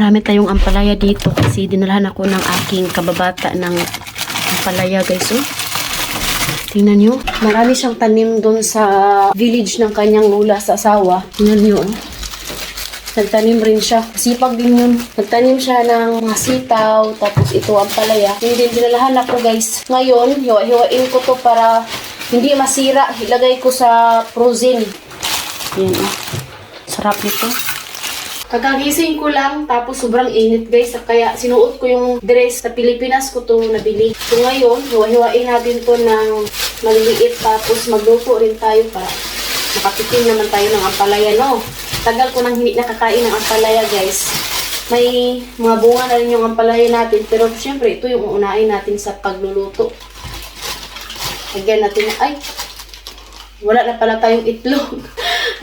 Marami tayong ampalaya dito kasi dinalahan ako ng aking kababata ng ampalaya guys. Oh. Tingnan nyo. Marami siyang tanim doon sa village ng kanyang lula sa asawa. Tingnan nyo. Oh. Nagtanim rin siya. Sipag din yun. Nagtanim siya ng mga sitaw. Tapos ito ampalaya. Hindi dinalahan ako guys. Ngayon, hiwa-hiwain ko to para hindi masira. Ilagay ko sa frozen. Yan. Oh. Sarap nito. Kakagising ko lang, tapos sobrang init guys, kaya sinuot ko yung dress sa Pilipinas ko to nabili. So ngayon, hiwa-hiwain natin to ng maliliit, tapos magluto rin tayo para makatikim naman tayo ng ampalaya, no? Tagal ko nang hindi nakakain ng ampalaya guys. May mga bunga na rin yung ampalaya natin, pero syempre ito yung uunahin natin sa pagluluto. Again natin, ay, wala na pala tayong itlog.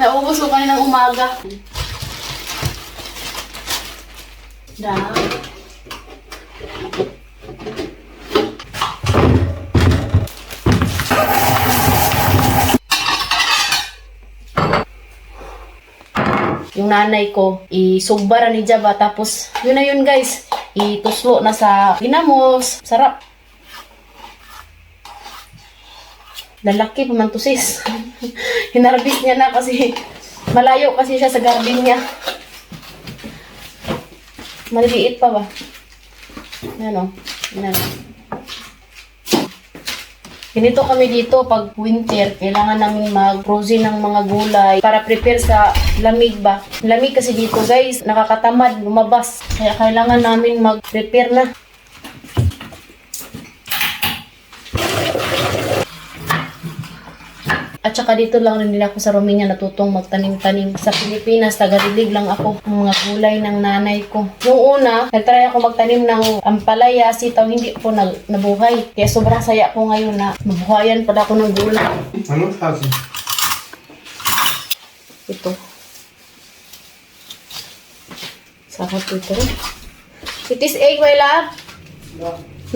Naubos ko kayo ng umaga. Da. Yung nanay ko, isugbaran ni Jaba, tapos yun na yun guys, ituslo na sa ginamos. Sarap. Lalaki pa man to sis. Hinarbis niya na kasi malayo kasi siya sa garden niya. Maliliit pa ba? Yan o. Yan. Ganito kami dito pag winter. Kailangan namin mag-frozen ng mga gulay para prepare sa lamig ba. Lamig kasi dito guys. Nakakatamad lumabas. Kaya kailangan namin mag-prepare na. At saka dito lang rin nila ako sa Romania natutong magtanim-tanim. Sa Pilipinas, taga-dilig lang ako ng mga gulay ng nanay ko. Noong una, nagtry ako magtanim ng ampalaya, sitaw, hindi ako nabuhay. Kaya sobrang saya ko ngayon na mabuhayan pala ako ng gulay. Ano kasi? Ito. Sarap ito rin. It is egg, my love?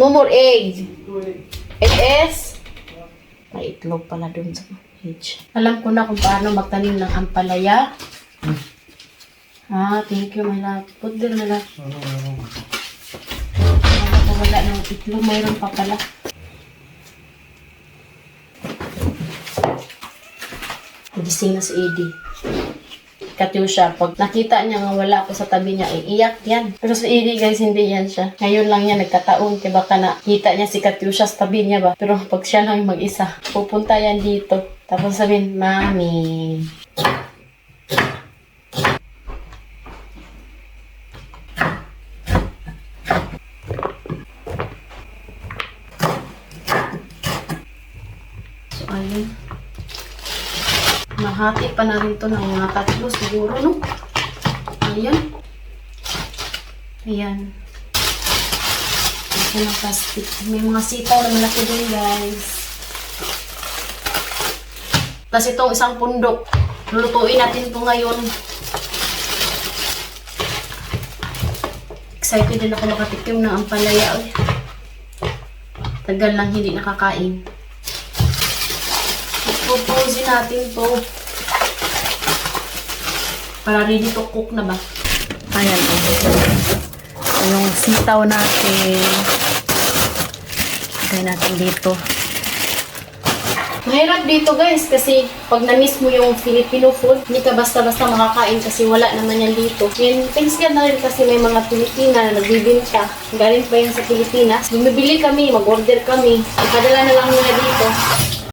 No more egg. It is? May itlog pala dun sa page. Alam ko na kung paano magtanim ng ampalaya. Thank you, my love. Put din, my love. Wala ng itlog. Mayroon pa pala. Gising na si Eddie. Katyusha, pag nakita niya nga wala ako sa tabi niya, iiyak yan. Pero sa Eddie guys, hindi yan siya. Ngayon lang yan nagkataon, kaya baka nakita niya si Katyusha sa tabi niya ba. Pero pag siya lang mag-isa, pupunta yan dito. Tapos sabihin, Mami. So, ayun. Mahati pa na rin ito ng mga tatlo siguro, no? Ayan. Ayan. Ito ng plastic. May mga sitaw na malaki din, guys. Tapos itong isang pundok. Lulutuin natin ito ngayon. Excited din ako makatikim ng ampalaya. Tagal lang hindi nakakain. Ipoposin natin to para ready to cook na ba. Ayan o. Yung sitaw natin. Lagay natin dito. Mahirap dito guys kasi pag na-miss mo yung Filipino food, hindi ka basta-basta makakain kasi wala naman yan dito. Yan, thanks God na rin kasi may mga Pilipina na nagbibinta. Galing pa yan sa Pilipinas. Bumibili kami, mag-order kami. Ipadala na lang nila dito.